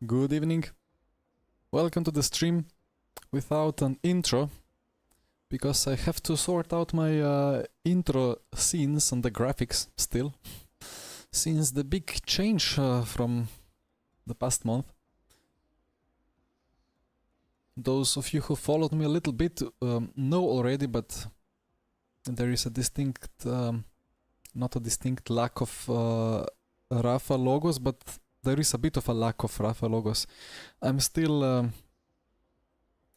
Good evening. Welcome to the stream without an intro, because I have to sort out my intro scenes and the graphics still, since the big change from the past month. Those of you who followed me a little bit know already, but there is a distinct, not a distinct lack of Rafa logos, but there is a bit of a lack of Rafa logos. I'm still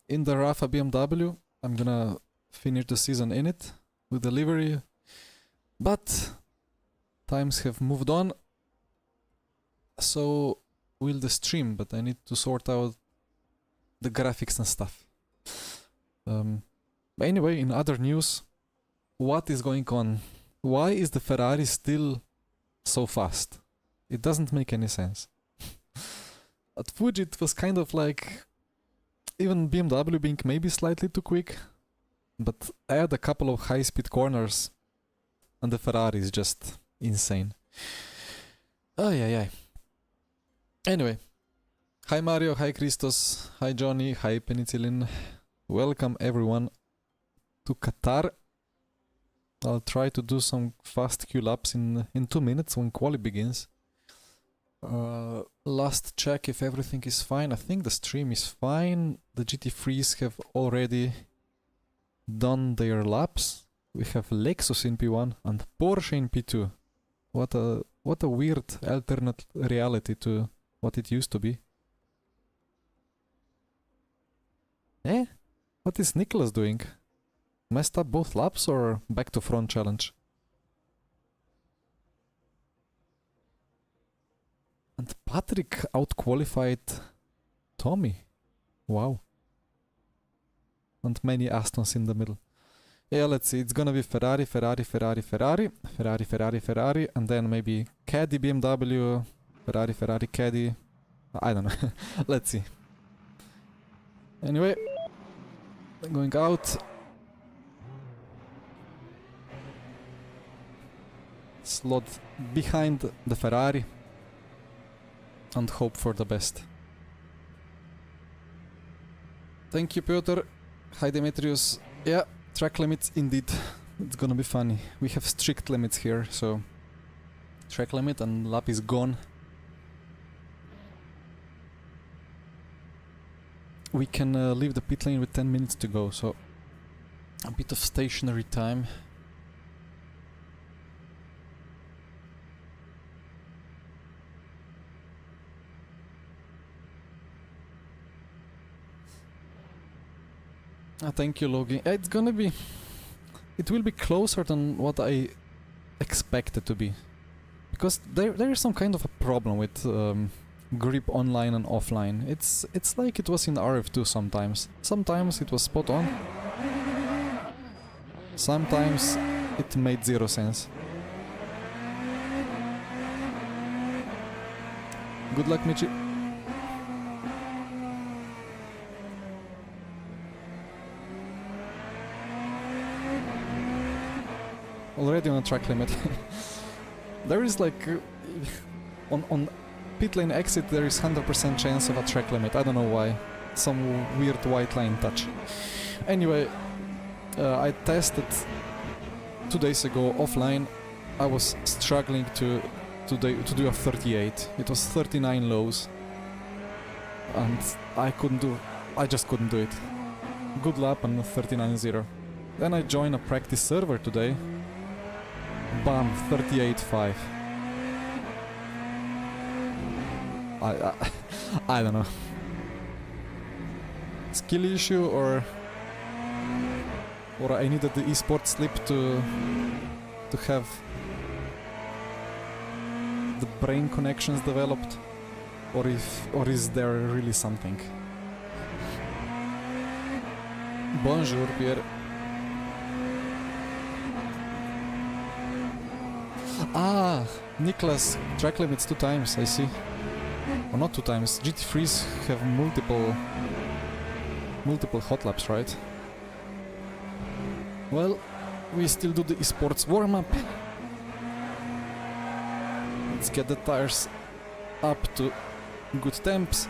in the Rafa BMW. I'm gonna finish the season in it with the livery, but times have moved on, so will the stream, but I need to sort out the graphics and stuff. But anyway, in other news, what is going on? Why is the Ferrari still so fast? It doesn't make any sense. At Fuji it was kind of like even BMW being maybe slightly too quick, but add a couple of high-speed corners and the Ferrari is just insane. Ay. Anyway, hi Mario, hi Christos, hi Johnny, hi Penicillin. Welcome everyone to Qatar. I'll try to do some fast Q laps in 2 minutes when Quali begins. Last check if everything is fine. I think the stream is fine. The GT3s have already done their laps. We have Lexus in P1 and Porsche in P2. What a weird alternate reality to what it used to be. Eh? What is Nicholas doing? Messed up both laps or back to front challenge? And Patrick out-qualified Tommy. Wow. And many Astons in the middle. Yeah, let's see. It's gonna be Ferrari, and then maybe Caddy, BMW, Ferrari, Caddy. I don't know. Let's see. Anyway, going out. Slot behind the Ferrari. And hope for the best. Thank you, Piotr. Hi, Demetrius. Yeah, track limits indeed. It's gonna be funny. We have strict limits here, so track limit and lap is gone. We can leave the pit lane with 10 minutes to go, so a bit of stationary time. Thank you, Logi. It's gonna be... It will be closer than what I expected to be. Because there is some kind of a problem with grip online and offline. It's like it was in RF2 sometimes. Sometimes it was spot on. Sometimes it made zero sense. Good luck, Michi. Already on a track limit. There is like on pit lane exit there is 100% chance of a track limit. I don't know why. Some weird white line touch. Anyway, I tested 2 days ago offline. I was struggling to do a 38. It was 39 lows, and I just couldn't do it. Good lap and 39.0. Then I joined a practice server today. Bam, 38.5. I don't know. Skill issue or I needed the esports slip to have the brain connections developed, or is there really something? Bonjour, Pierre. Ah, Niklas, track limits 2 times, I see. Or not 2 times, GT3s have multiple hot laps, right? Well, we still do the esports warm-up. Let's get the tires up to good temps.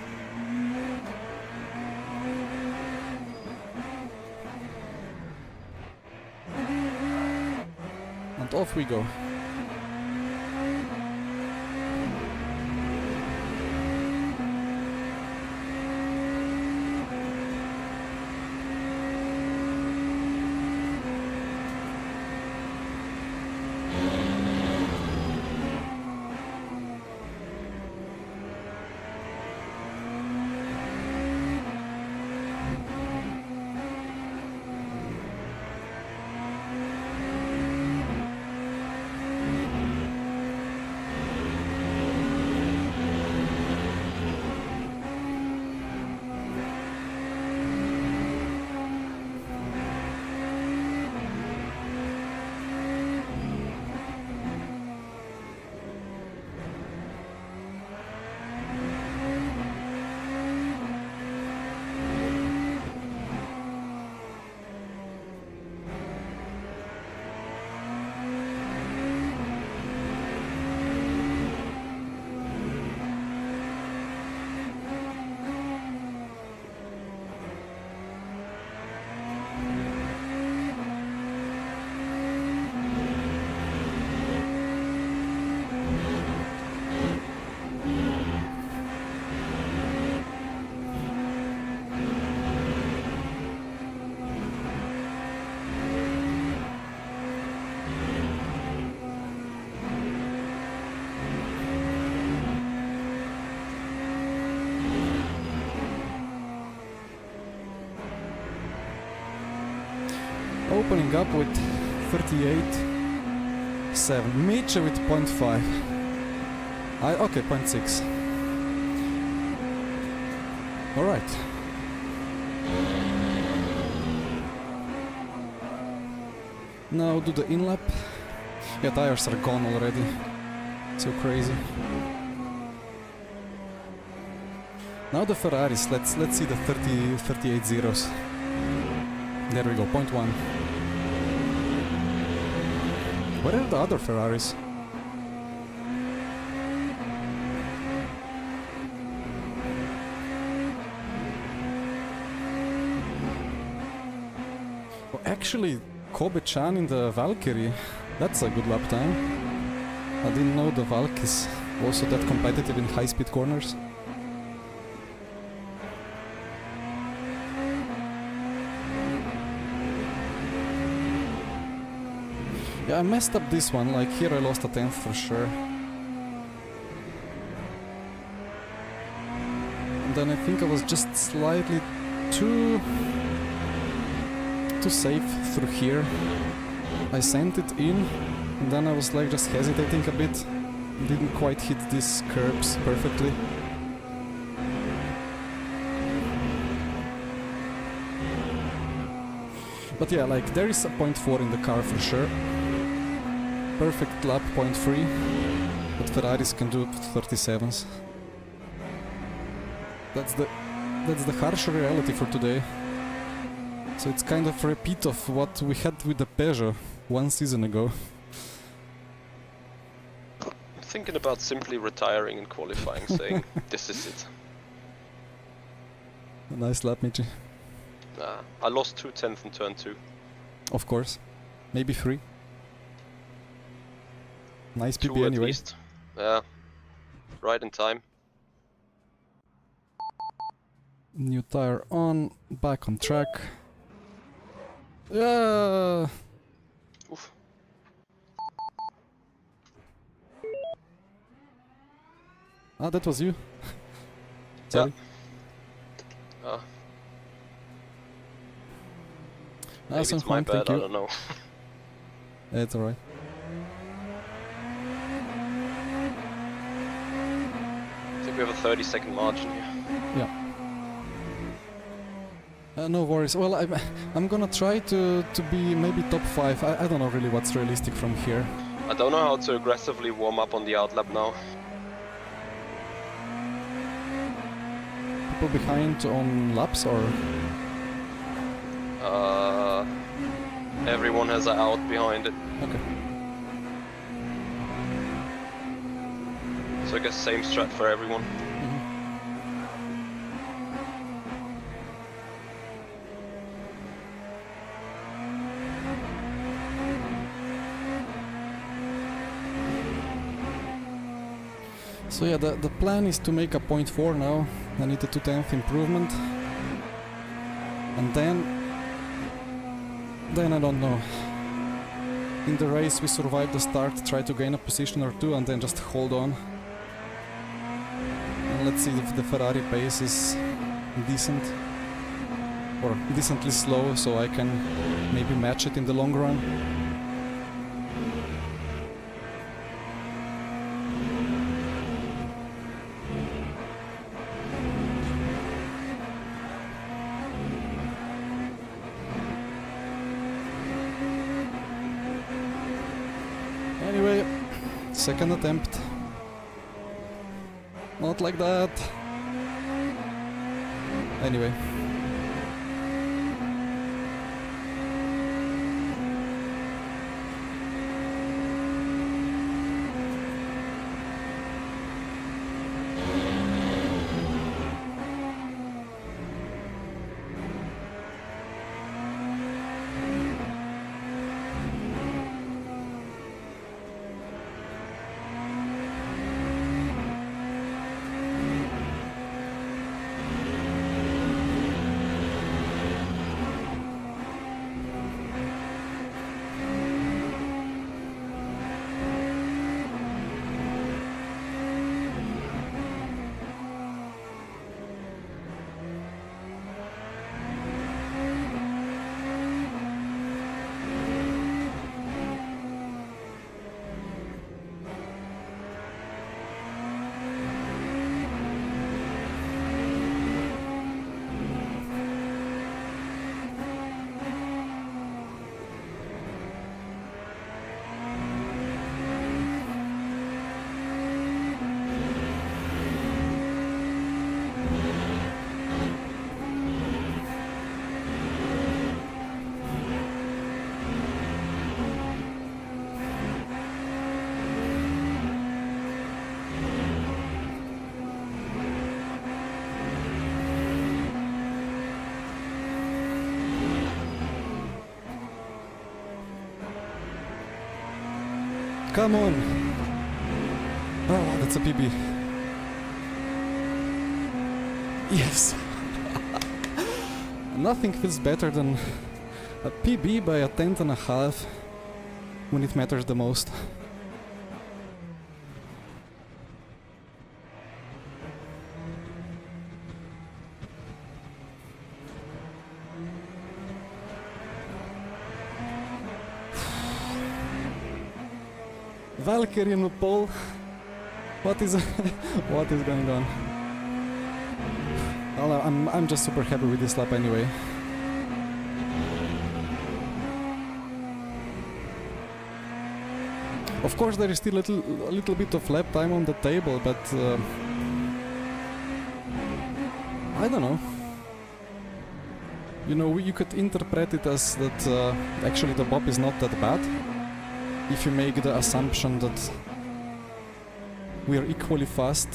And off we go. Opening up with 38.7. Mitch with 0.5. Okay, 0.6. Alright. Now do the in-lap. Yeah, tires are gone already. So crazy. Now the Ferraris. Let's see the 38 zeros. There we go, 0.1. Where are the other Ferraris? Oh, actually, Kobe-chan in the Valkyrie. That's a good lap time. I didn't know the Valk is also that competitive in high-speed corners. Yeah, I messed up this one, like here I lost a 10th for sure. And then I think I was just slightly too safe through here. I sent it in, and then I was like just hesitating a bit. Didn't quite hit these curbs perfectly. But yeah, like there is a 0.4 in the car for sure. Perfect lap 0.3, but Ferraris can do 37s. That's the harsh reality for today. So it's kind of a repeat of what we had with the Peugeot 1 season ago. I'm thinking about simply retiring in qualifying, saying this is it. A nice lap, Michi. I lost 2/10 in turn 2. Of course. Maybe 3. Nice 2 PB at anyway. least. Yeah. Right in time. New tire on, back on track. Yeah. Oof. Ah, that was you. Sorry. Yeah. Ah, Maybe so it's my fine, bad, thank I you. don't know. It's alright. I think we have a 30-second margin here. Yeah. No worries. Well, I'm gonna try to be maybe top 5. I don't know really what's realistic from here. I don't know how to aggressively warm up on the outlap now. People behind on laps or? Everyone has an out behind it. Okay. So I guess same strat for everyone. Mm-hmm. So yeah, the plan is to make a 0.4 now. I need a 2/10 improvement. And then I don't know. In the race we survive the start, try to gain a position or two and then just hold on. And let's see if the Ferrari pace is decent. Or decently slow, so I can maybe match it in the long run. Anyway, second attempt. Not like that. Anyway. Come on! Oh, that's a PB. Yes! Nothing feels better than a PB by a 10.5 when it matters the most. Valkyrie in the pole. What is what is going on? Well, I'm just super happy with this lap anyway. Of course, there is still a little bit of lap time on the table, but I don't know. You know, you could interpret it as that actually the BOP is not that bad. If you make the assumption that we are equally fast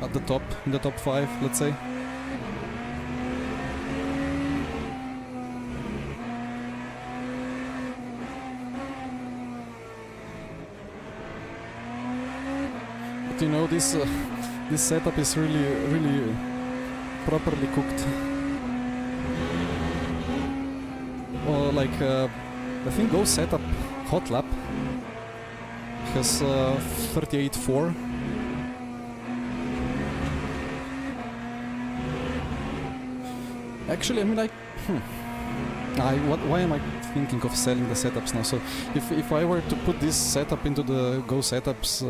at the top, in the top 5, let's say. But you know, this setup is really properly cooked. Or like, I think Go setup Hottestlap has 38.4. Actually, I mean, why am I thinking of selling the setups now? So, if I were to put this setup into the Go setups,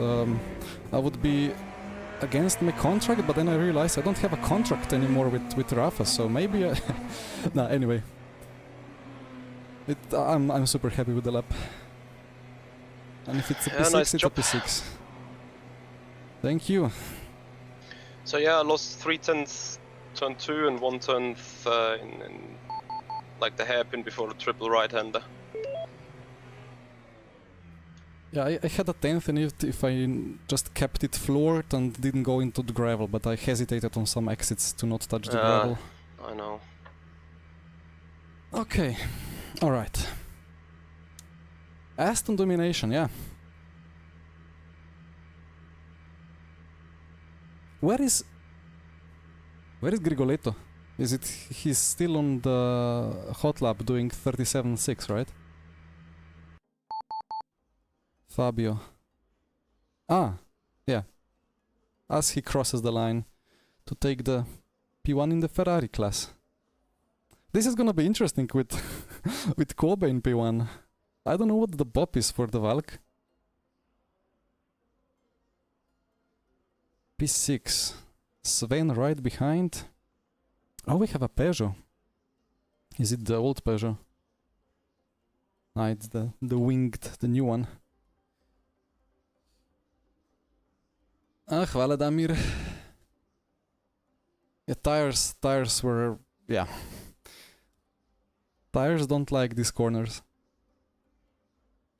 I would be against my contract. But then I realized I don't have a contract anymore with Rafa. So maybe, nah. Anyway, I'm super happy with the lap. And if it's a P6, nice it's job. a P6. Thank you. So yeah, I lost 3/10 turn 2 and 1/10 in like the hairpin before the triple right-hander. Yeah, I had a 10th in it if I just kept it floored and didn't go into the gravel, but I hesitated on some exits to not touch the gravel. I know. Okay, alright. Aston domination, yeah. Where is Grigoletto? Is it he's still on the Hottestlap doing 37.6, right? Fabio. Ah, yeah. As he crosses the line to take the P1 in the Ferrari class. This is gonna be interesting with with Kobe in P1. I don't know what the BOP is for the Valk. P6. Sven right behind. Oh, we have a Peugeot. Is it the old Peugeot? Ah, it's the winged, the new one. Ah, hvala Damir. Yeah, tires were, yeah. Tires don't like these corners.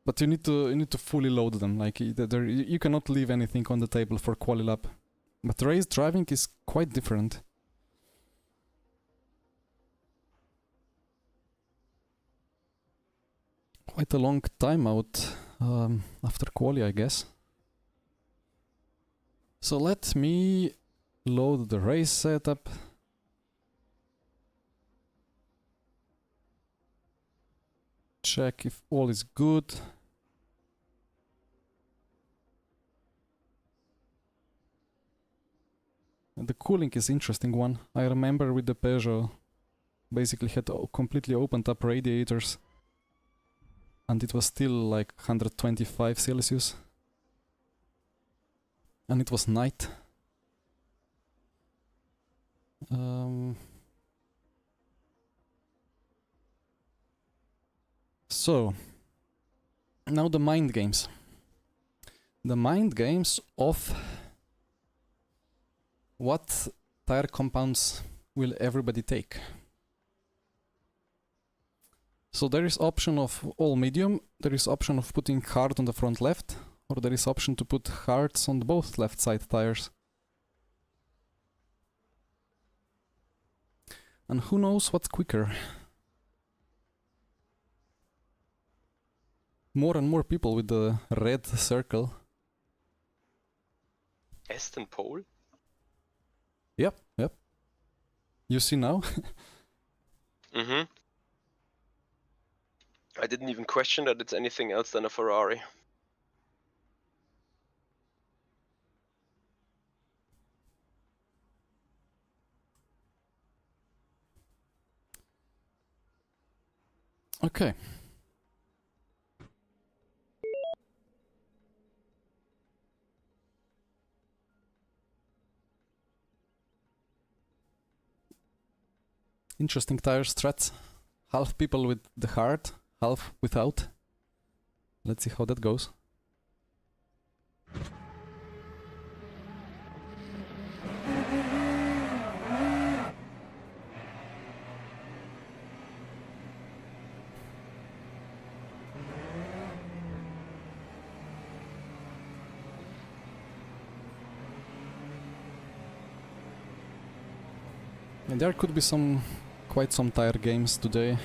But you need to fully load them. Like you cannot leave anything on the table for Quali lap. But race driving is quite different. Quite a long timeout after Quali, I guess. So let me load the race setup. Check if all is good. And the cooling is interesting one. I remember with the Peugeot, basically had completely opened up radiators. And it was still like 125 Celsius. And it was night. So, now the mind games. The mind games of what tire compounds will everybody take. So there is option of all medium, there is option of putting hard on the front left, or there is option to put hards on both left side tires. And who knows what's quicker? More and more people with the red circle. Aston pole? Yep. You see now? Mm-hmm. I didn't even question that it's anything else than a Ferrari. Okay. Interesting tire strats. Half people with the hard, half without. Let's see how that goes. And there could be quite some tire games today.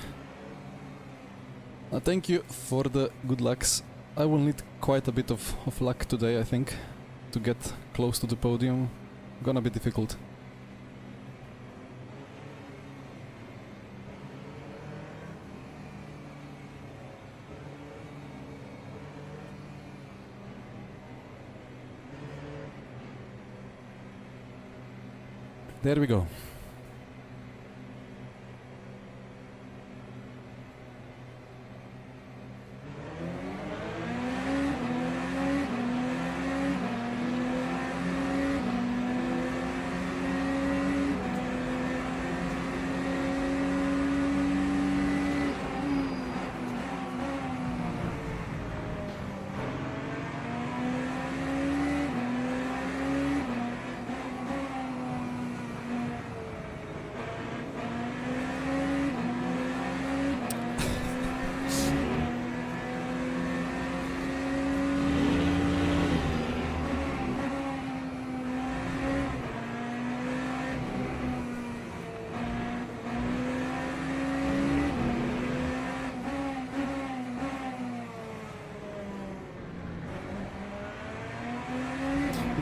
Thank you for the good lucks. I will need quite a bit of luck today, I think, to get close to the podium. Gonna be difficult. There we go.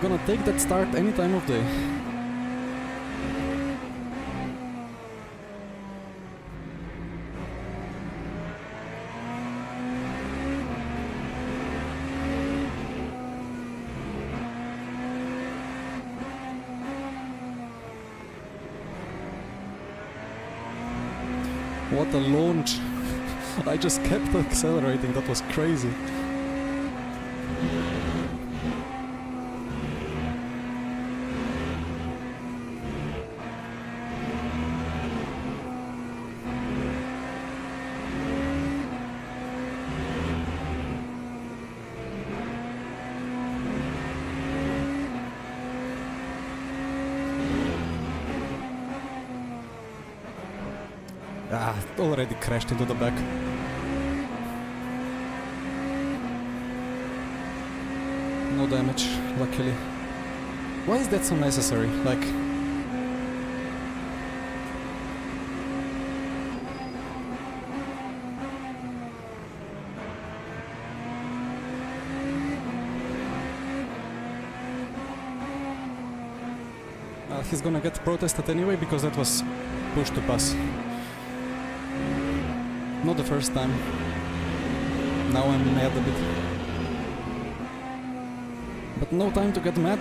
Gonna take that start any time of day. What a launch! I just kept accelerating, that was crazy. Ah, already crashed into the back. No damage, luckily. Why is that so necessary? Like... he's gonna get protested anyway because that was push to pass. Not the first time. Now I'm mad a bit. But no time to get mad.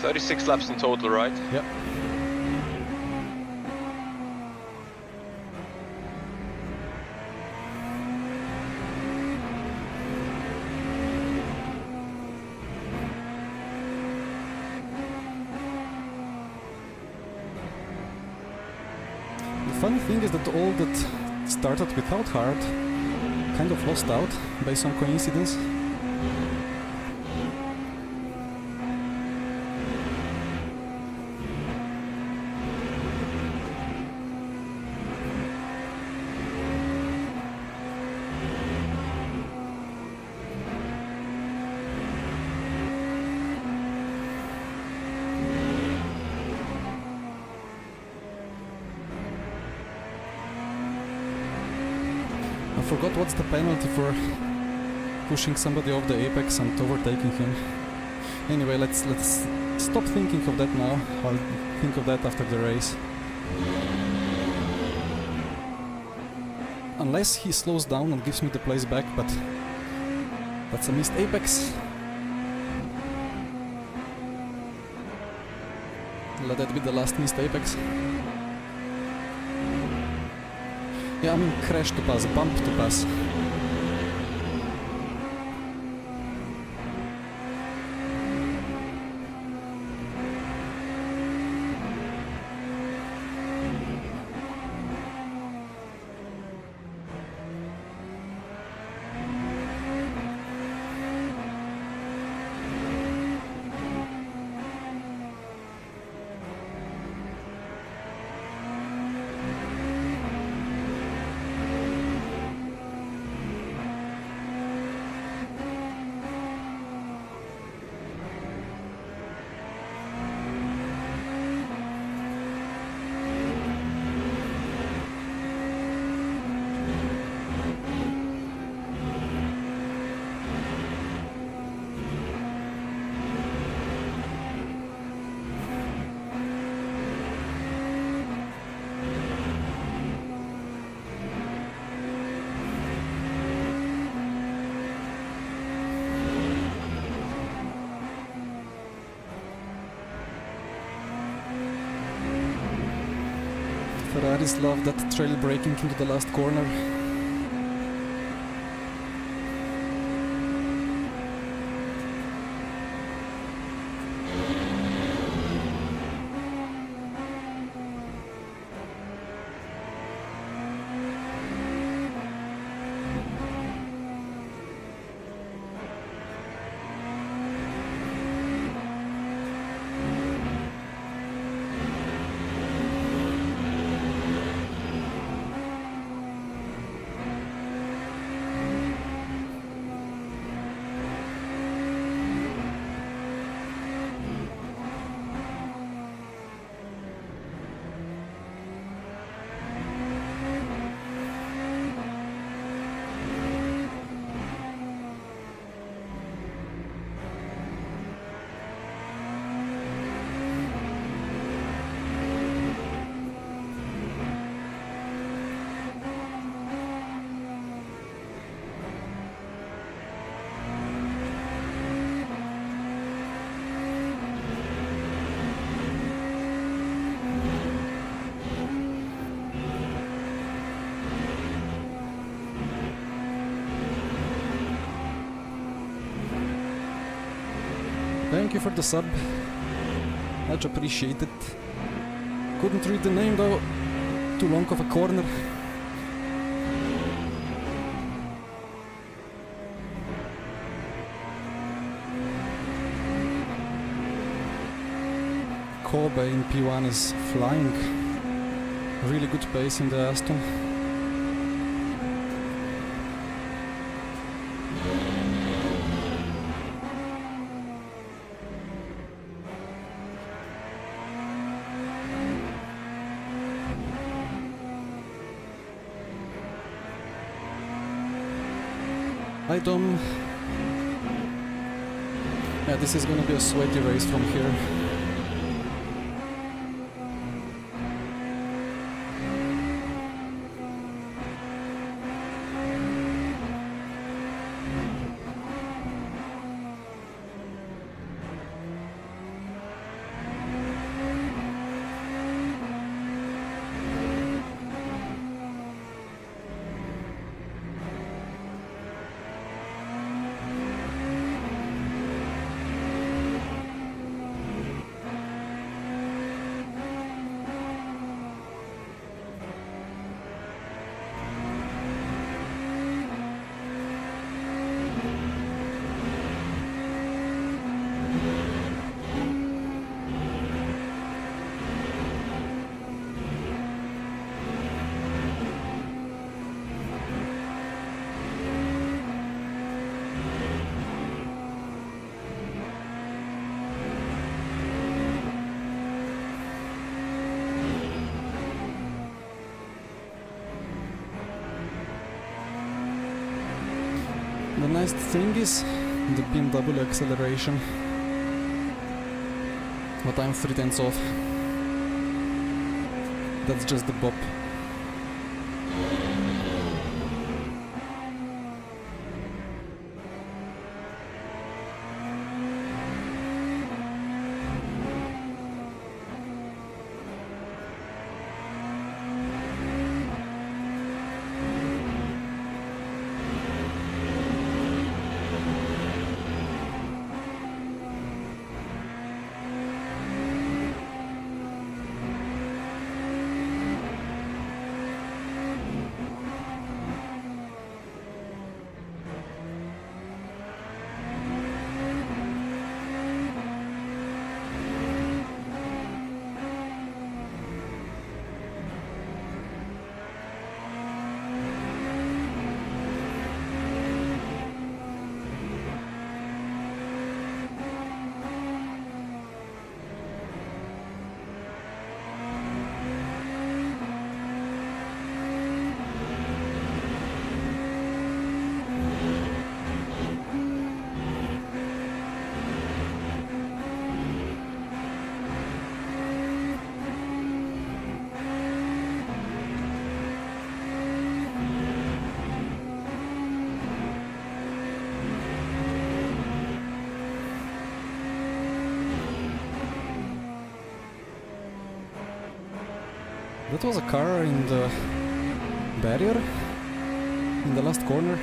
"36 laps in total, right?" Yep. The funny thing is that all that started without hard kind of lost out by some coincidence. I forgot what's the penalty for pushing somebody off the apex and overtaking him. Anyway, let's stop thinking of that now. I'll think of that after the race. Unless he slows down and gives me the place back, but that's a missed apex. Let that be the last missed apex. Yeah, I mean crash to pass, bump to pass. Ferraris love that trail braking into the last corner. Thank you for the sub. Much appreciated. Couldn't read the name though. Too long of a corner. Kobe in P1 is flying. Really good pace in the Aston. Hi Tom. Yeah, this is gonna be a sweaty race from here. The nice thing is the BMW acceleration, but I'm 3/10 off. That's just the BOP. That was a car in the barrier in the last corner.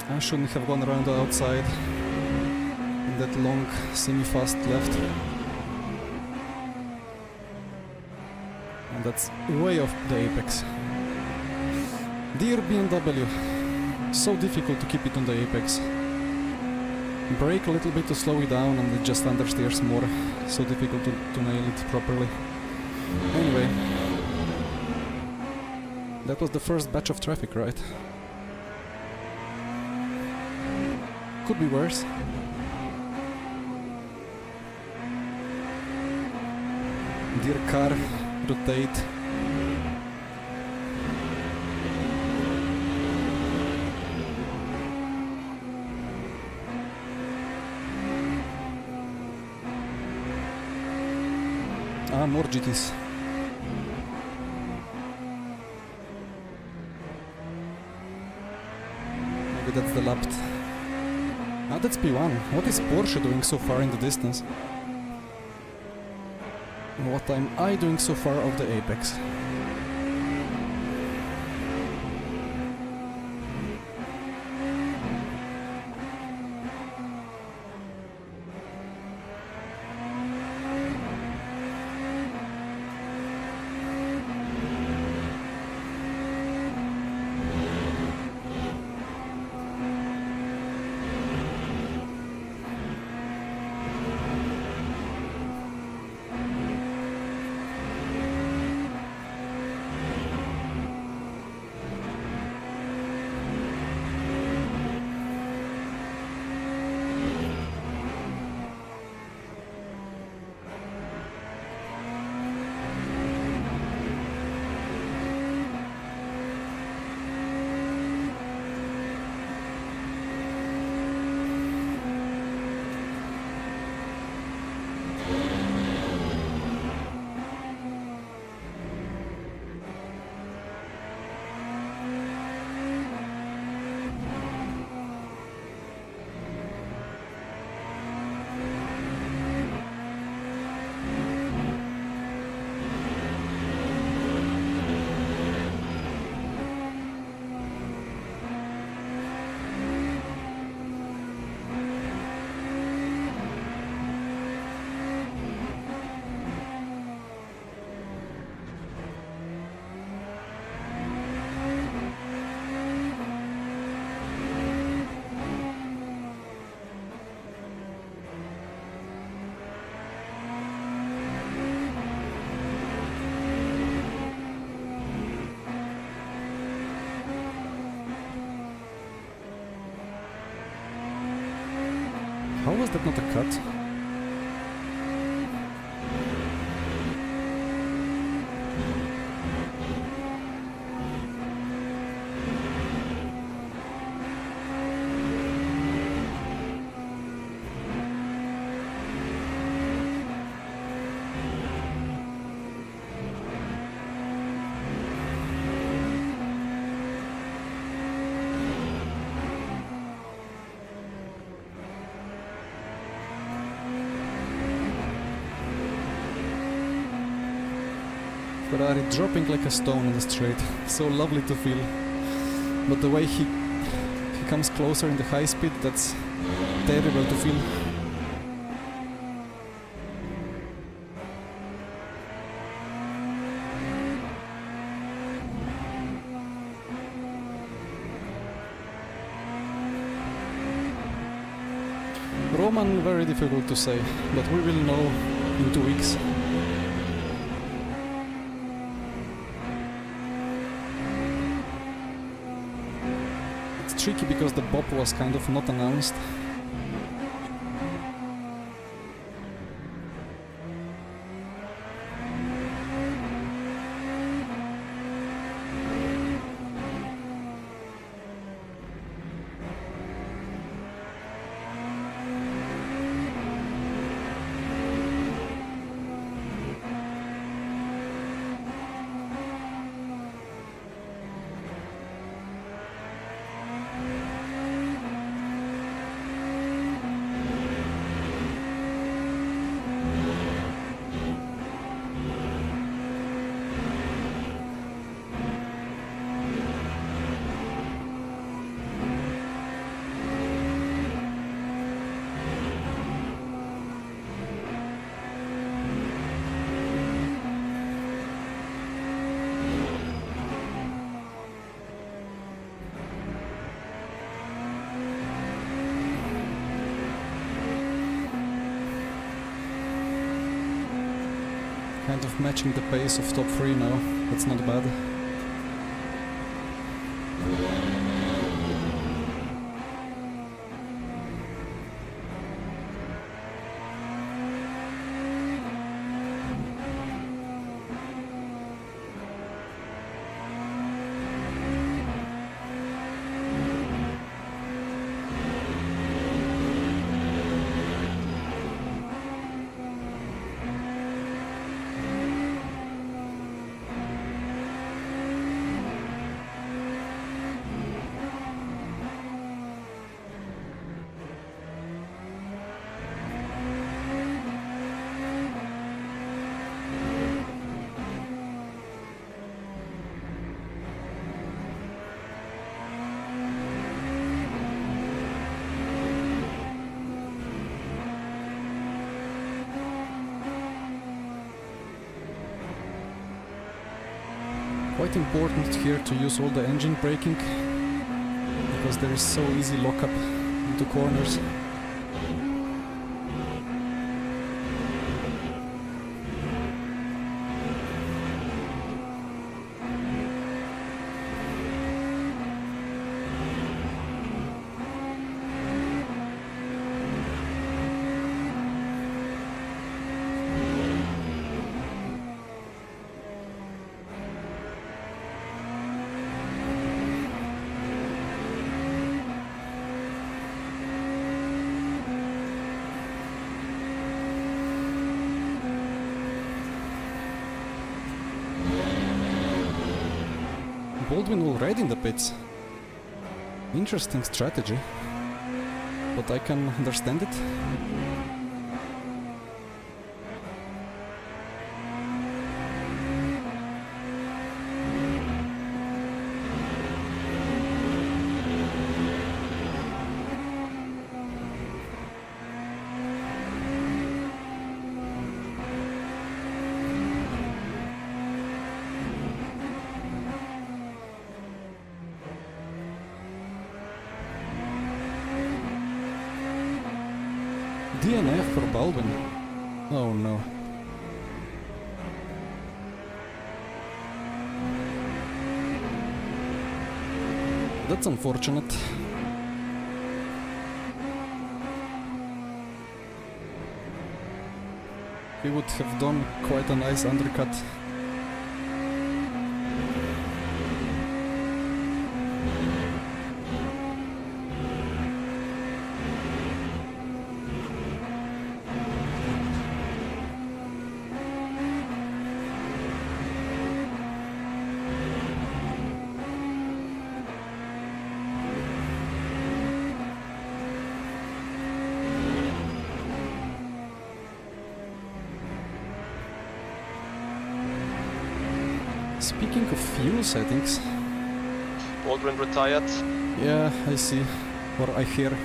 I shouldn't have gone around the outside in that long semi-fast left. And that's way off the apex. Dear BMW, so difficult to keep it on the apex. Brake a little bit to slow it down and it just understeers more. So difficult to nail it properly. Anyway, that was the first batch of traffic, right? Could be worse. Dear car, rotate. Ah, more GTs. Maybe that's the lapped. Ah, that's P1. What is Porsche doing so far in the distance? What am I doing so far off the apex? How was that not a cut? Ferrari dropping like a stone on the straight. So lovely to feel. But the way he comes closer in the high speed, that's terrible to feel. Roman, very difficult to say, but we will know in 2 weeks. Tricky because the BOP was kind of not announced. kind of matching the pace of top 3 now. That's not bad. Quite important here to use all the engine braking, because there is so easy lockup into corners. Baldwin already in the pits. Interesting strategy, but I can understand it. DNF for Baldwin. Oh no. That's unfortunate. He would have done quite a nice undercut. Speaking of fuel settings... Baldwin retired. Yeah, I see. Or I hear.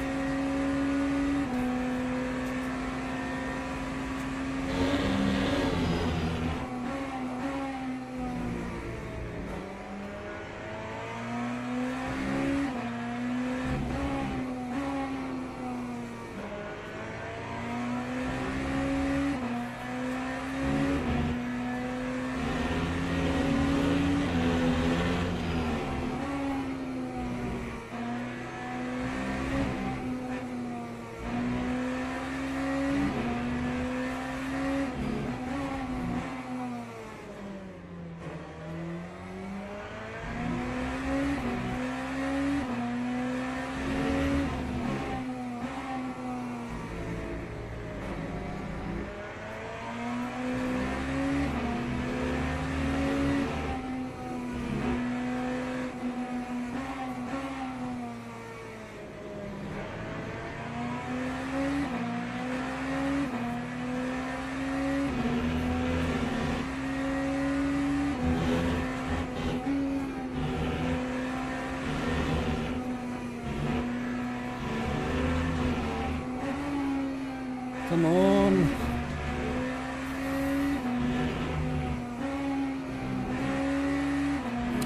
Come on.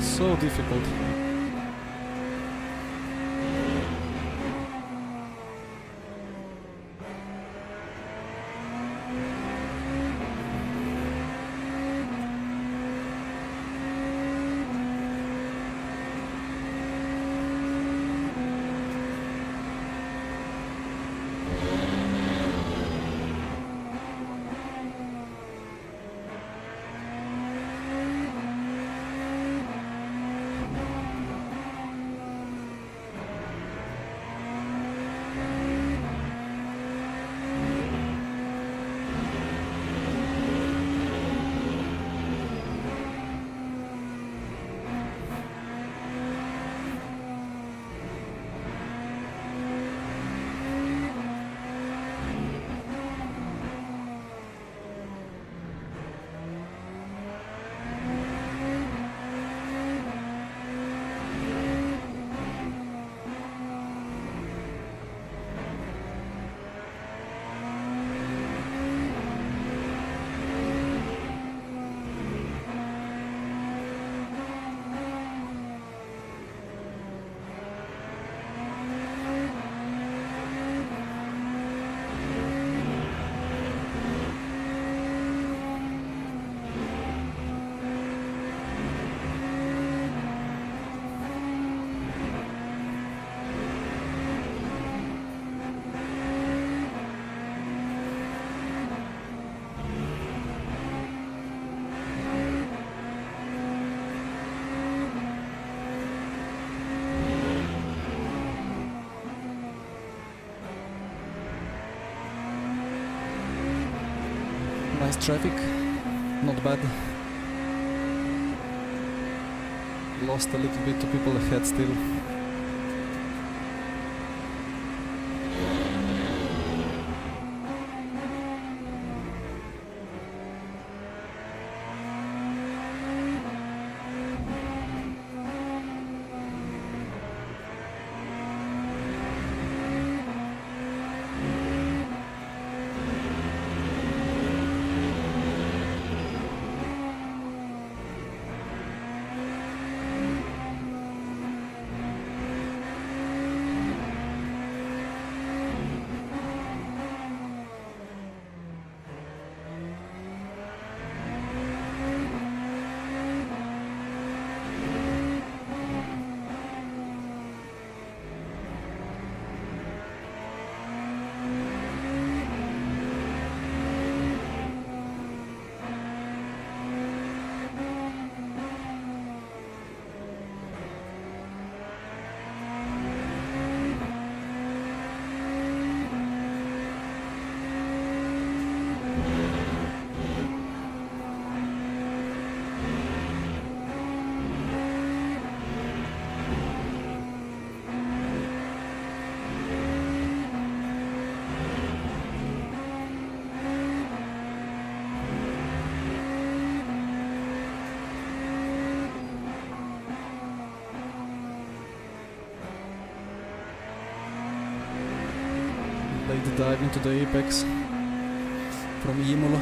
So difficult. Nice traffic, not bad. Lost a little bit to people ahead still. Late dive into the apex from Imola.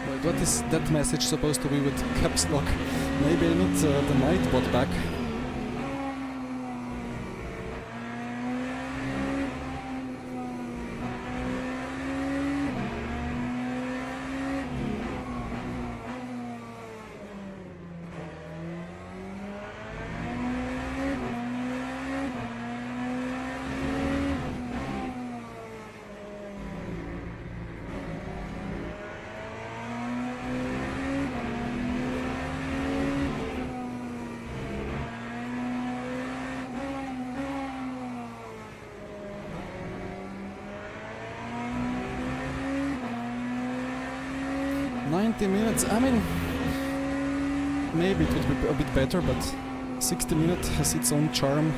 Wait, what is that message supposed to be with caps lock? Maybe I need the night bot back. Minutes, I mean, maybe it would be a bit better, but 60 minutes has its own charm.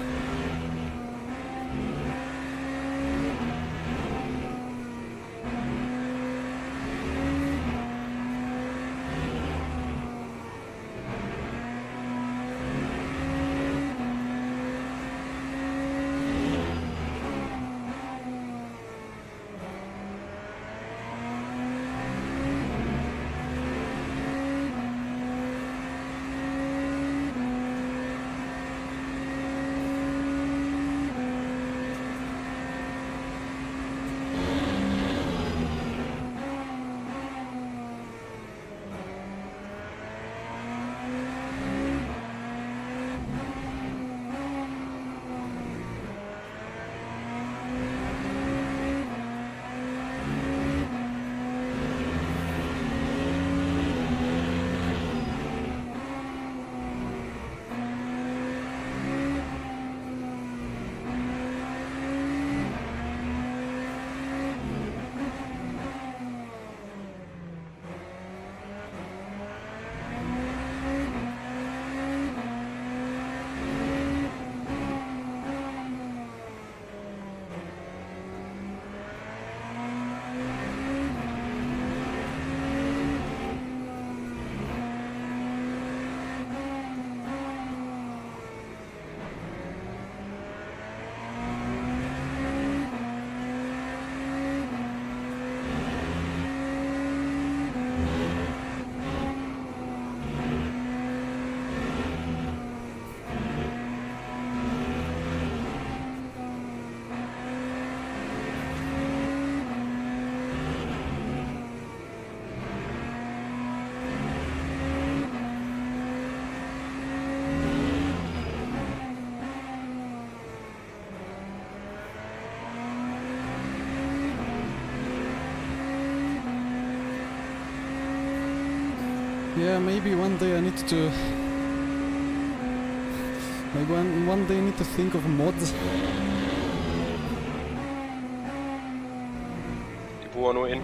Yeah, maybe one day I need to... Maybe one day I need to think of mods. De bruger nu ind.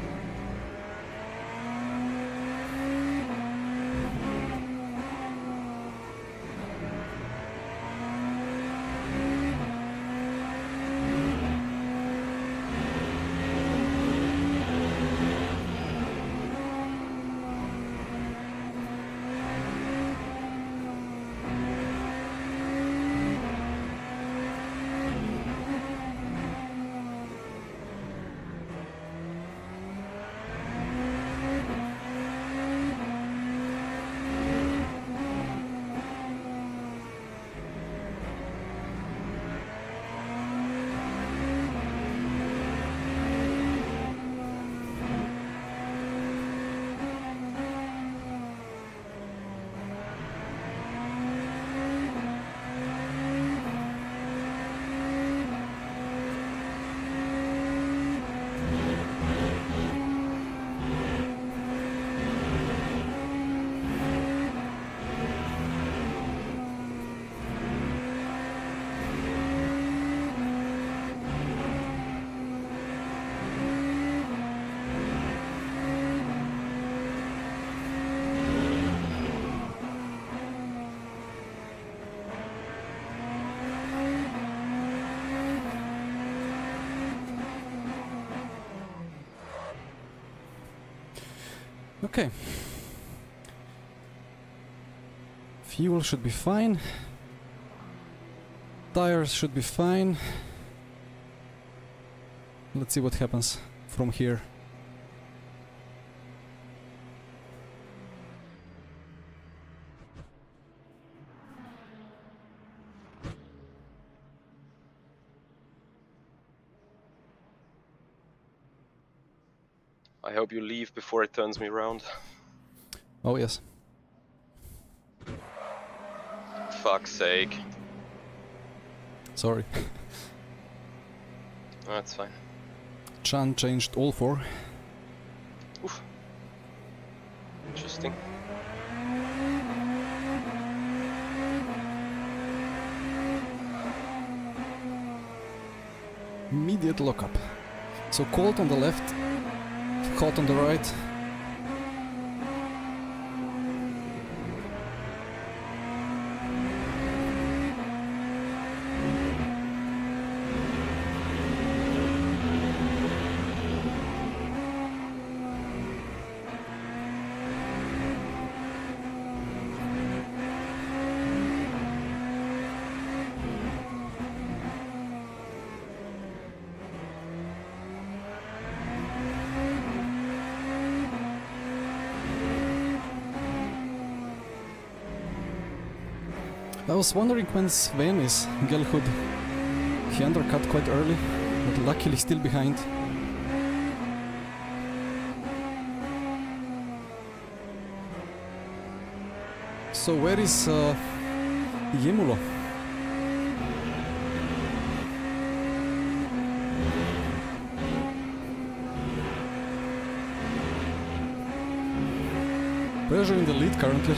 Okay. Fuel should be fine. Tires should be fine. Let's see what happens from here. I hope you leave before it turns me around. Oh yes. Fuck's sake. Sorry. That's fine. Chan changed all four. Oof. Interesting. Immediate lockup. So cold on the left, hot on the right. I was wondering when Sven is Gelhood. He undercut quite early, but luckily still behind. So where is Yemulo? Pressure in the lead currently.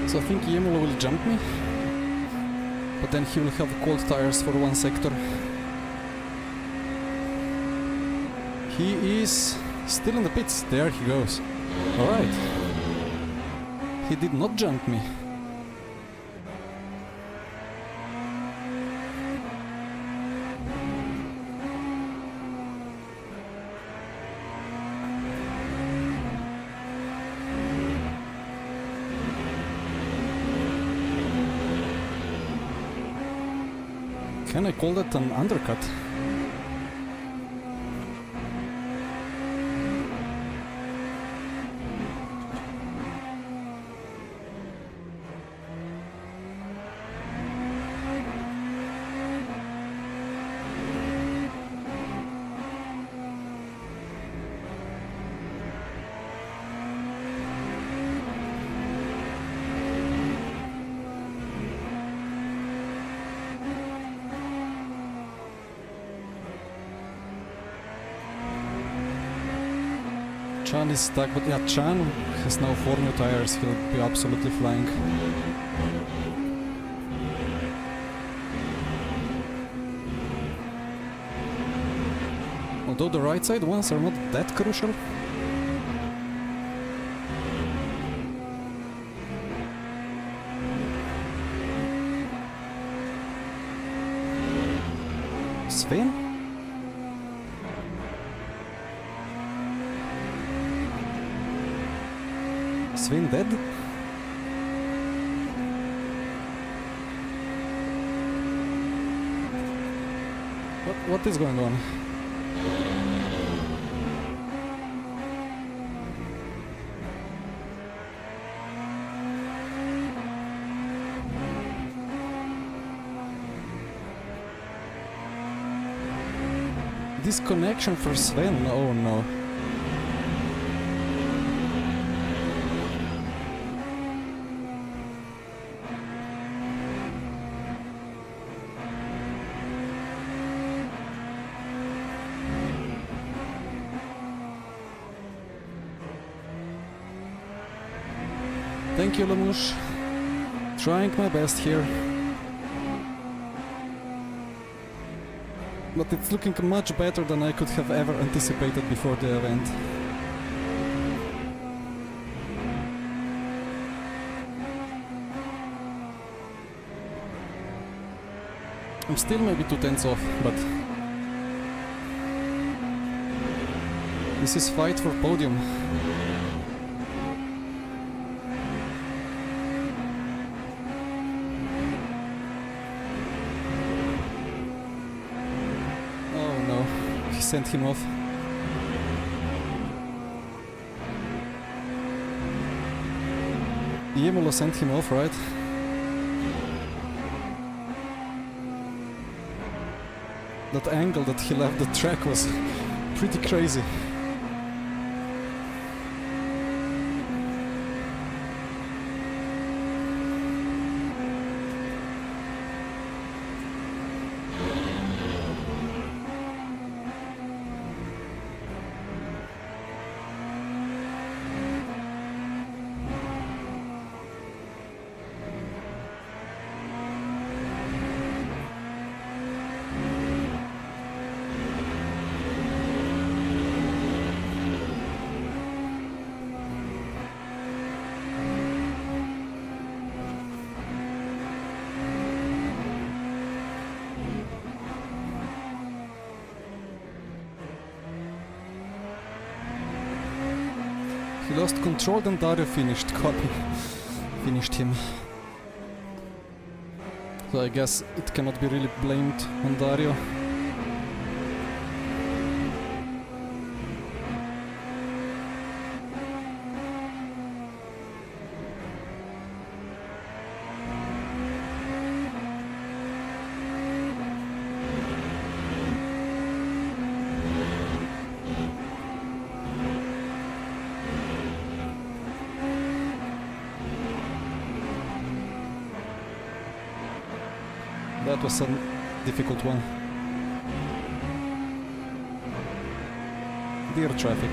So I think Yemulo will jump me, but then he will have cold tires for one sector. He is still in the pits. There he goes. Alright. He did not jump me. Can I call that an undercut? Chan is stuck, but yeah, Chan has now 4 new tires, he'll be absolutely flying. Although the right side ones are not that crucial. Sven? Sven dead? What is going on? Disconnection for Sven, oh no. Thank you, Lamouche. Trying my best here. But it's looking much better than I could have ever anticipated before the event. I'm still maybe 2/10 off, but this is fight for podium. Sent him off. Imola sent him off, right? That angle that he left the track was pretty crazy. He lost control, then Dario finished. Quali finished him. So I guess it cannot be really blamed on Dario. That was a difficult one. Dear traffic.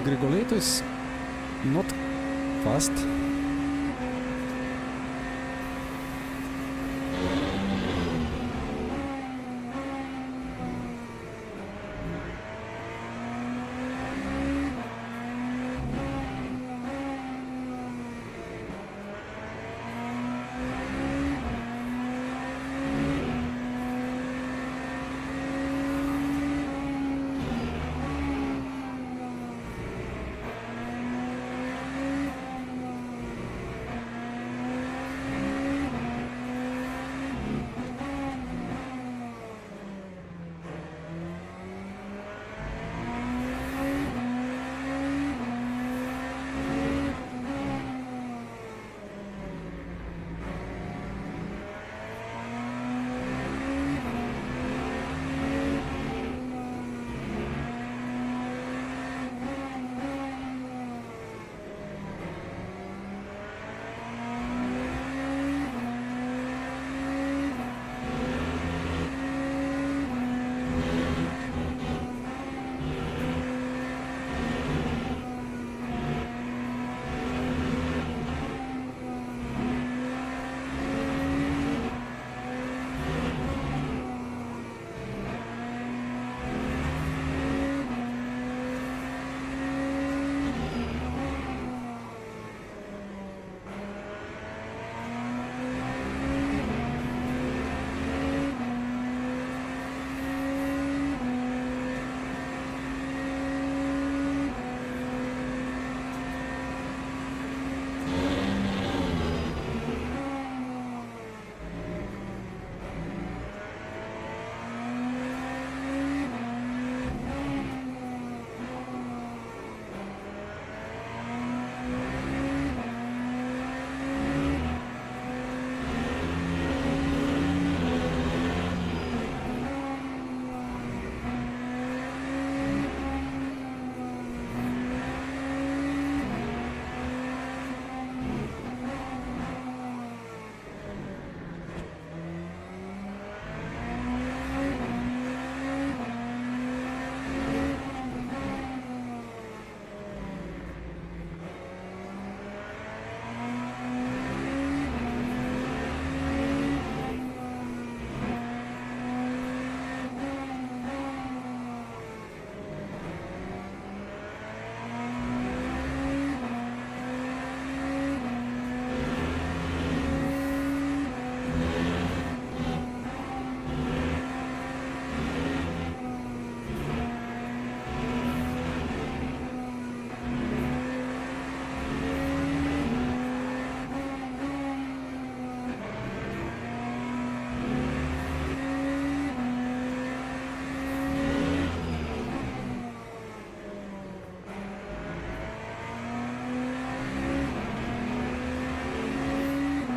Grigoletto is not fast.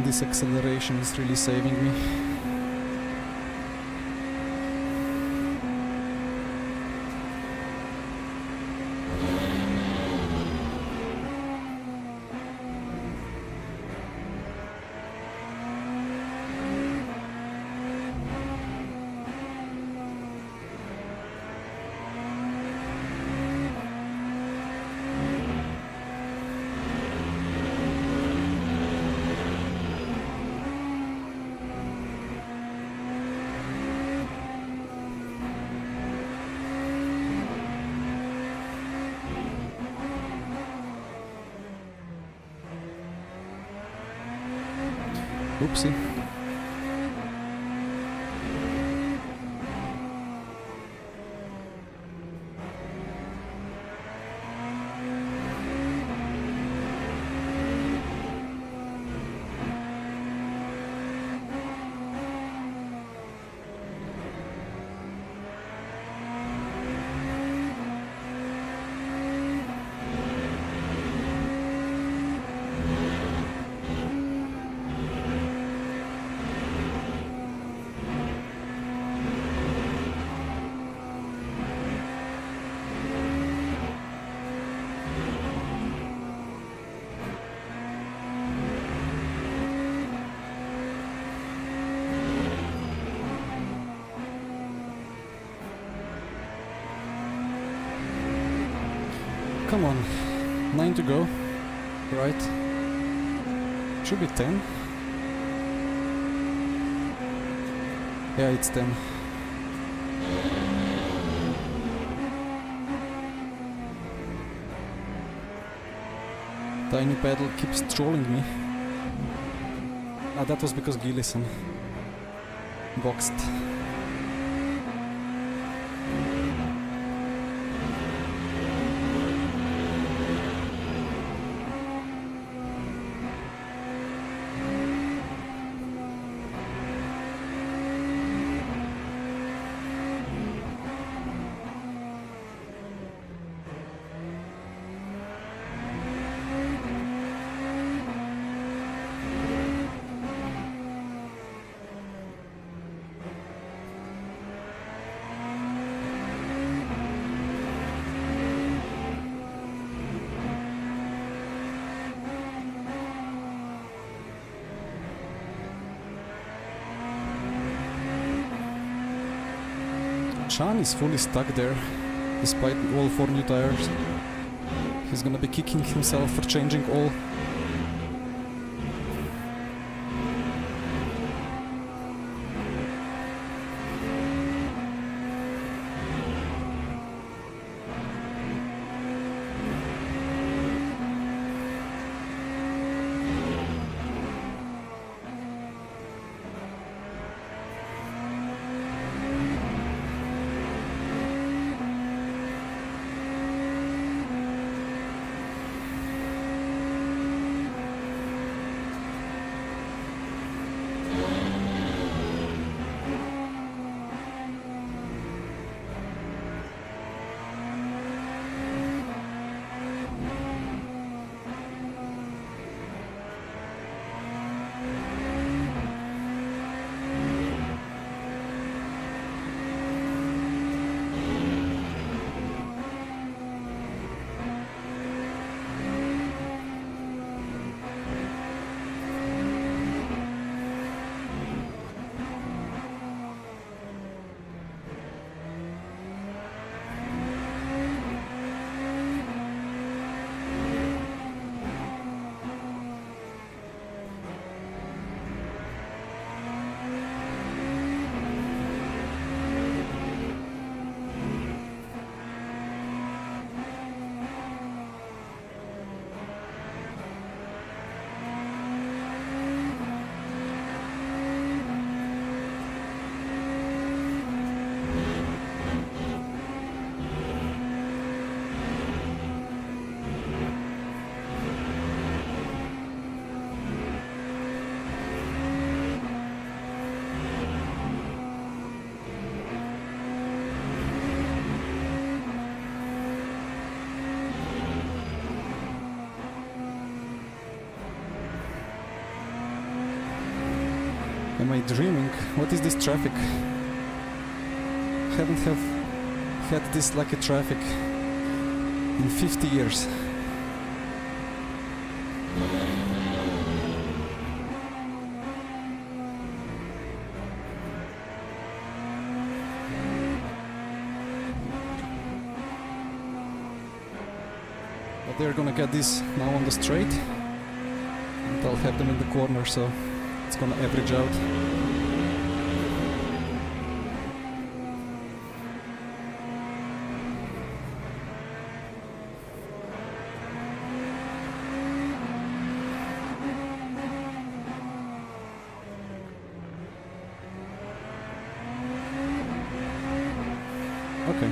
This acceleration is really saving me. Oopsie. Come on, 9 to go, right? Should be 10. Yeah, it's 10. Tiny paddle keeps trolling me. Ah, that was because Gillison boxed. Chan is fully stuck there, despite all 4 new tires. He's gonna be kicking himself for changing all. Am I dreaming? What is this traffic? Haven't had this like a traffic in 50 years. But they're gonna get this now on the straight, and I'll have them in the corner, so it's gonna average out. Okay.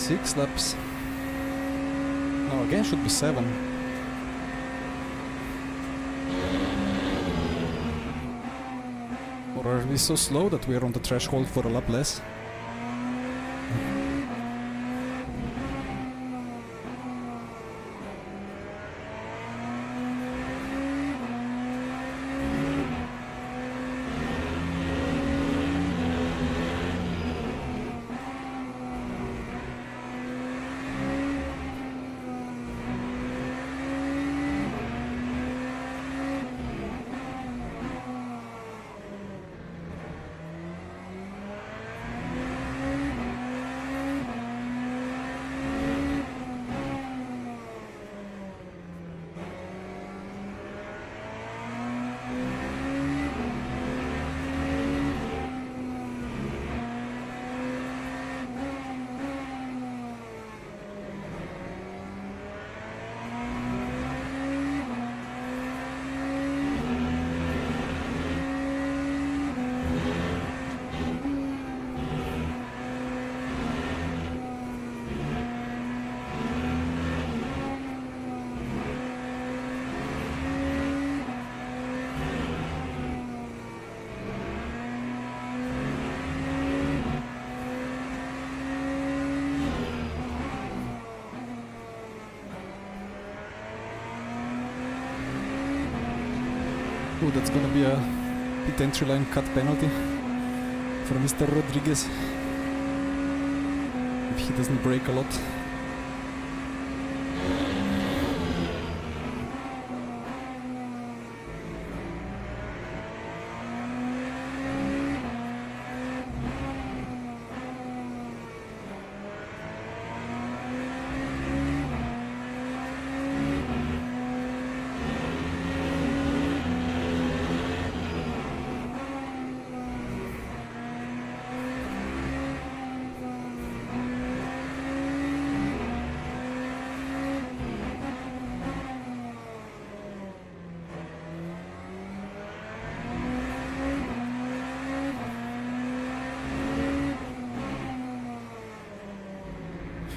6 laps. No, again should be 7. Or are we so slow that we are on the threshold for a lap less? Oh, that's gonna be a pit entry line cut penalty for Mr. Rodriguez if he doesn't brake a lot.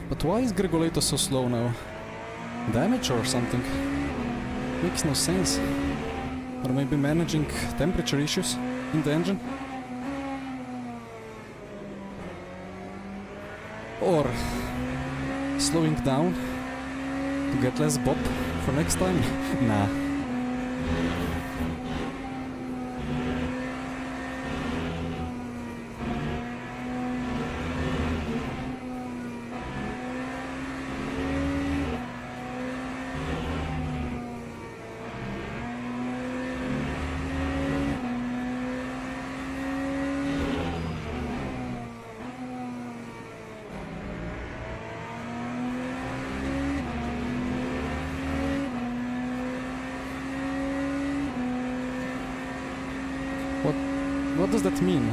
But why is Gregoleto so slow now? Damage or something? Makes no sense. Or maybe managing temperature issues in the engine? Or slowing down to get less BOP for next time? Nah. What does that mean?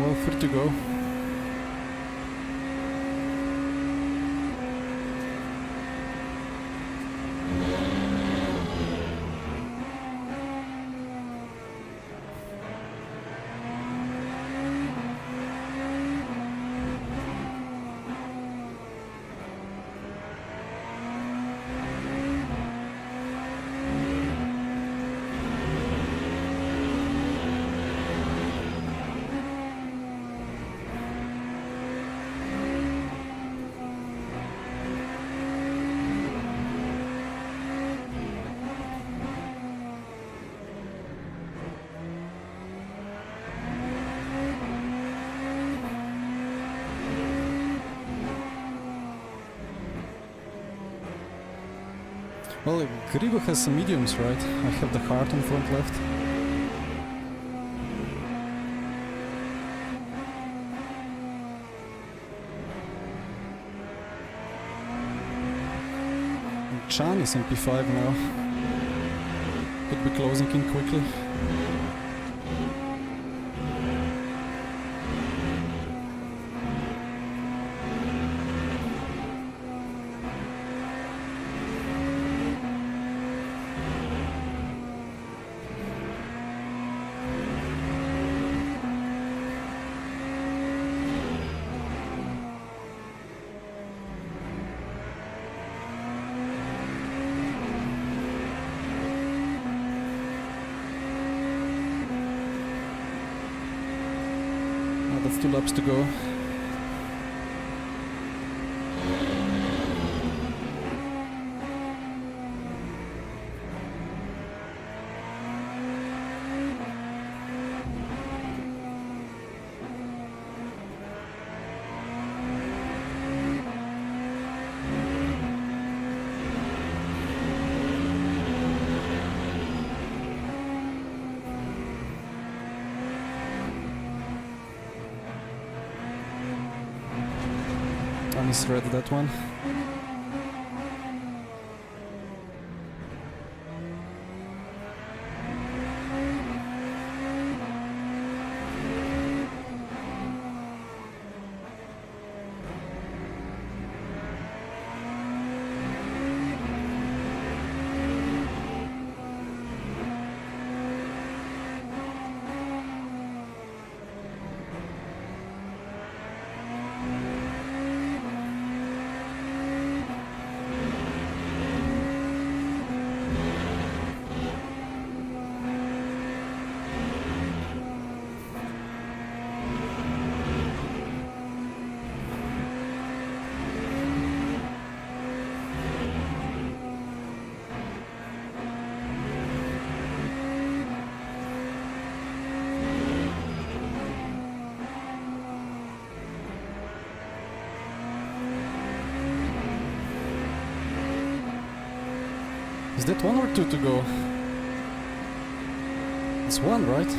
Well, free to go. Well, Grigo has some mediums, right? I have the heart on front left. And Chan is on P5 now. Could be closing in quickly. That's 2 laps to go. I misread that one. Is that 1 or 2 to go? It's 1, right?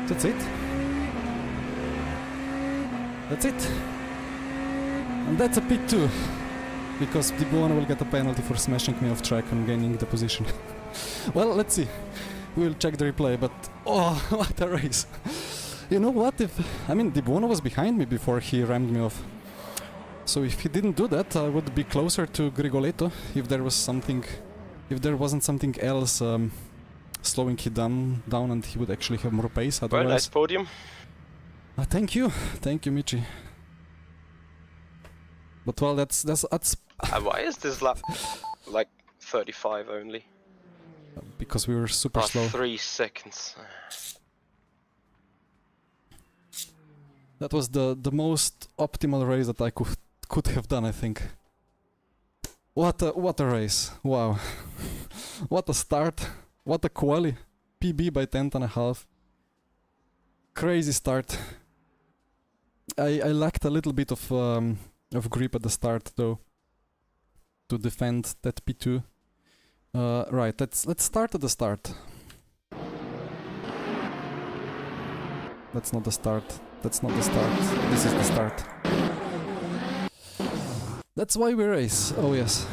That's it. That's it. And that's a P2. Because Di Buono will get a penalty for smashing me off track and gaining the position. Well, let's see. We'll check the replay, but oh, what a race. You know what, I mean, Di Buono was behind me before he rammed me off. So if he didn't do that, I would be closer to Grigoletto if there wasn't something else slowing him down and he would actually have more pace. Otherwise... Well, nice podium. Thank you, Michi. But well, that's why is this lap like 35 only? Because we were super slow. 3 seconds. That was the most optimal race that I could have done, I think. What a race! Wow, what a start! What a quali! PB by 10.5. Crazy start. I lacked a little bit of grip at the start though to defend that P2. Right, let's start at the start. That's not the start. That's not the start. This is the start. That's why we race. Oh yes.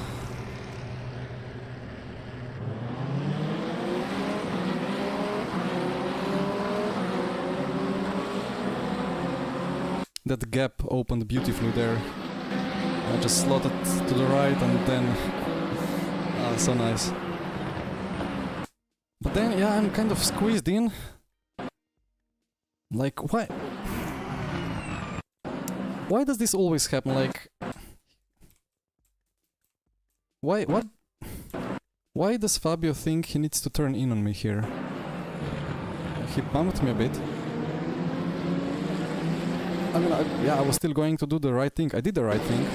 That gap opened beautifully there. I just slotted to the right and then... Ah, so nice. But then, yeah, I'm kind of squeezed in. Like, why? Why does this always happen? Like... Why does Fabio think he needs to turn in on me here? He bumped me a bit. I mean, I was still going to do the right thing. I did the right thing.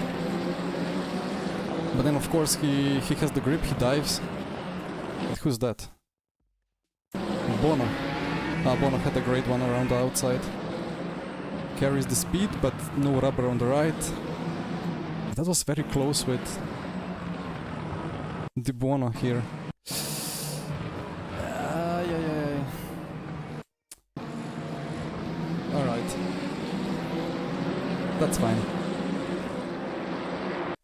But then, of course, he has the grip, he dives. But who's that? Bono. Bono had a great one around the outside. Carries the speed, but no rubber on the right. That was very close with Di Buono here. Yeah. Alright. That's fine.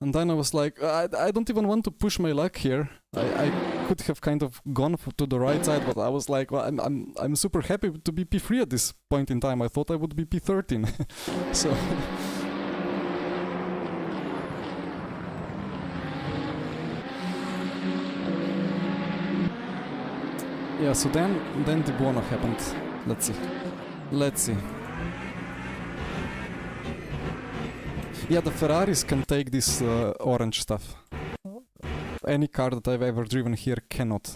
And then I was like, I don't even want to push my luck here. I could have kind of gone to the right side, but I was like, well, I'm super happy to be P3 at this point in time. I thought I would be P13. So... yeah, so then Di Buono happened. Let's see. Yeah, the Ferraris can take this orange stuff. Any car that I've ever driven here cannot.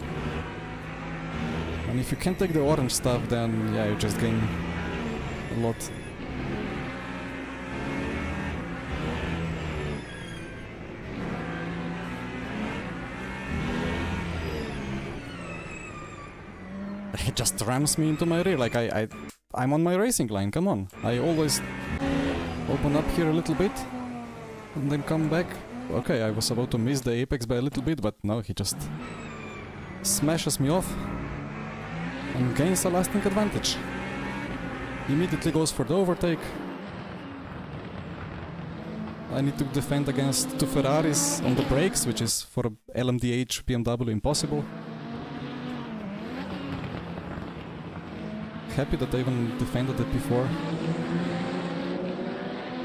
And if you can take the orange stuff, then yeah, you just gain a lot. He just rams me into my rear, like I'm on my racing line, come on. I always open up here a little bit and then come back. Okay, I was about to miss the apex by a little bit, but no, he just smashes me off and gains a lasting advantage. Immediately goes for the overtake. I need to defend against two Ferraris on the brakes, which is for a LMDH BMW impossible. Happy that I even defended it before.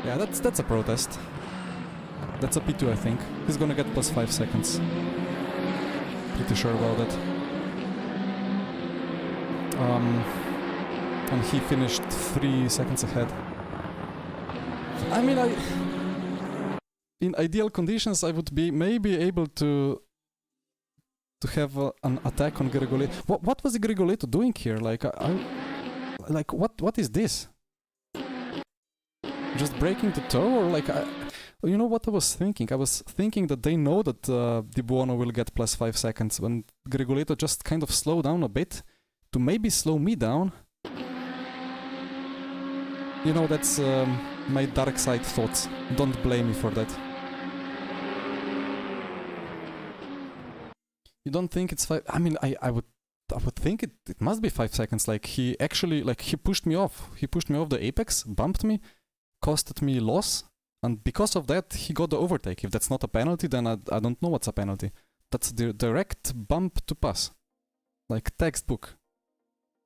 Yeah, that's a protest. That's a P2, I think. He's gonna get plus 5 seconds. Pretty sure about that. And he finished 3 seconds ahead. I mean, in ideal conditions, I would be maybe able to have an attack on Grigoletto. What was Grigoletto doing here? Like, like what is this? Just breaking the toe, or like, you know what I was thinking? I was thinking that they know that Di Buono will get plus 5 seconds, when Grigoletto just kind of slow down a bit to maybe slow me down. You know, that's my dark side thoughts. Don't blame me for that. You don't think it's 5? I mean, would think it must be 5 seconds. Like he actually, like he pushed me off. He pushed me off the apex, bumped me, costed me loss, and because of that, he got the overtake. If that's not a penalty, then I don't know what's a penalty. That's the direct bump to pass. Like textbook.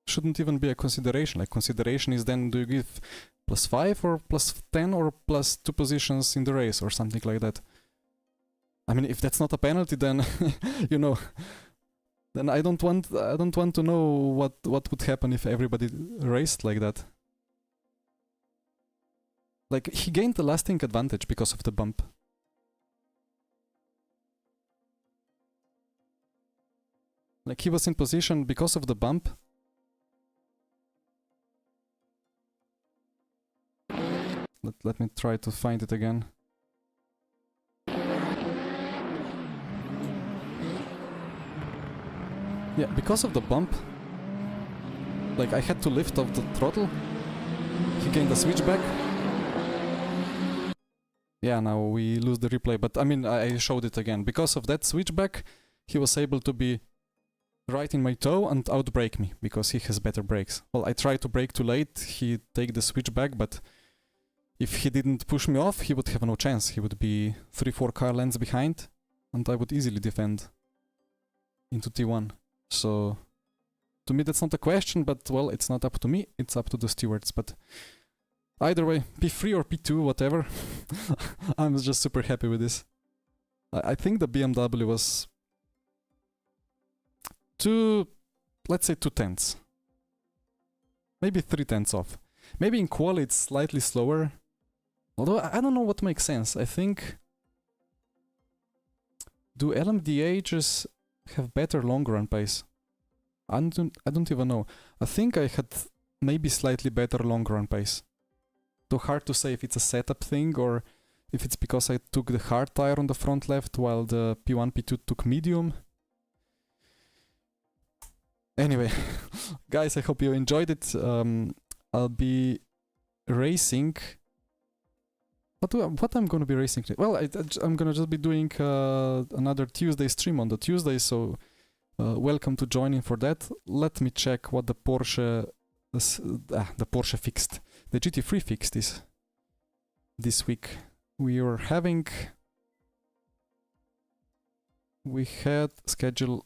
Shouldn't even be a consideration. Like consideration is then do you give +5 or +10 or +2 positions in the race or something like that. I mean, if that's not a penalty, then you know, then I don't want to know what would happen if everybody raced like that. Like he gained the lasting advantage because of the bump. Like he was in position because of the bump. Let me try to find it again. Yeah, because of the bump, like I had to lift off the throttle. He gained a switchback. Yeah, now we lose the replay, but I mean, I showed it again. Because of that switchback, he was able to be right in my toe and outbrake me, because he has better brakes. Well, I tried to brake too late, he take the switchback, but if he didn't push me off, he would have no chance. He would be 3-4 car lengths behind, and I would easily defend into T1. So, to me that's not a question, but well, it's not up to me, it's up to the stewards. But either way, P3 or P2, whatever, I'm just super happy with this. I think the BMW was let's say 2/10. Maybe 3/10 off. Maybe in Quali it's slightly slower. Although I don't know what makes sense. I think... Do LMDHs have better long run pace? I don't even know. I think I had maybe slightly better long run pace. Though hard to say if it's a setup thing or if it's because I took the hard tire on the front left while the P1, P2 took medium. Anyway, guys, I hope you enjoyed it. I'll be racing. What I'm gonna be racing? Well, I'm gonna just be doing another Tuesday stream on the Tuesday, so welcome to join in for that. Let me check what the Porsche fixed, the GT3 fixed is this week. We had schedule.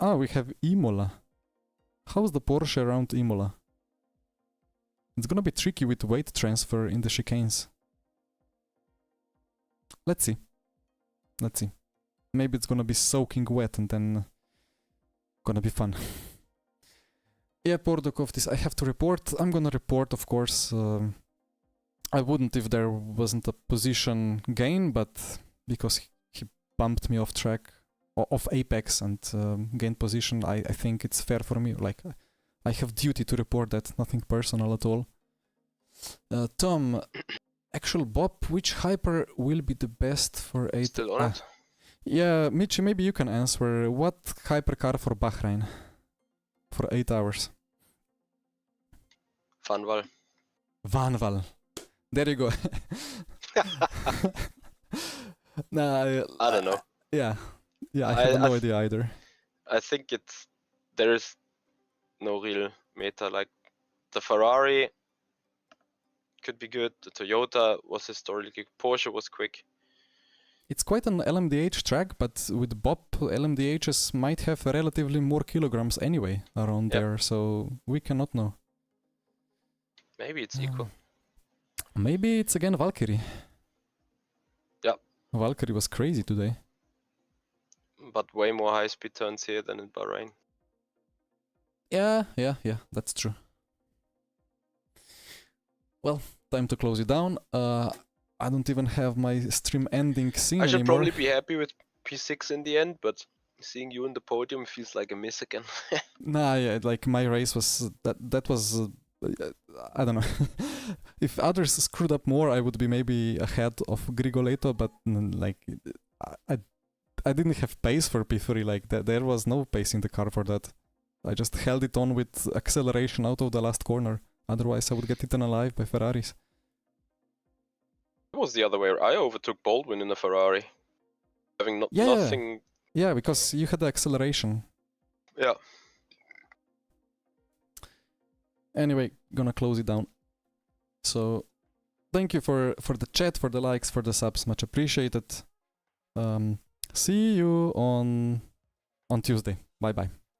We have Imola. How's the Porsche around Imola? It's gonna be tricky with weight transfer in the chicanes. Let's see. Maybe it's gonna be soaking wet and then gonna be fun. Yeah, Pordokov, I have to report. I'm gonna report, of course. I wouldn't if there wasn't a position gain, but because he bumped me off track, off apex and gained position, I think it's fair for me. Like, I have duty to report that, nothing personal at all. Tom, actual BOP, which hyper will be the best for 8? Still on it? Yeah, Michi, maybe you can answer. What hypercar for Bahrain? For 8 hours? Vanwal. There you go. Nah, I don't know. Yeah, I have no idea either. I think there is no real meta. Like the Ferrari could be good, the Toyota was historically, Porsche was quick. It's quite an LMDH track, but with BOP, LMDHs might have relatively more kilograms anyway around there, so we cannot know. Maybe it's equal. Maybe it's again Valkyrie. Yeah. Valkyrie was crazy today. But way more high-speed turns here than in Bahrain. Yeah, that's true. Well, time to close it down. I don't even have my stream ending scene I should anymore. probably be happy with P6 in the end, but seeing you in the podium feels like a miss again. Nah, yeah, like my race was... That was... I don't know. If others screwed up more, I would be maybe ahead of Grigoletto, but like... I didn't have pace for P3, like there was no pace in the car for that. I just held it on with acceleration out of the last corner. Otherwise I would get eaten alive by Ferraris. It was the other way. I overtook Baldwin in a Ferrari. Having nothing... Yeah, because you had the acceleration. Yeah. Anyway, gonna close it down. So thank you for the chat, for the likes, for the subs, much appreciated. See you on Tuesday. Bye bye.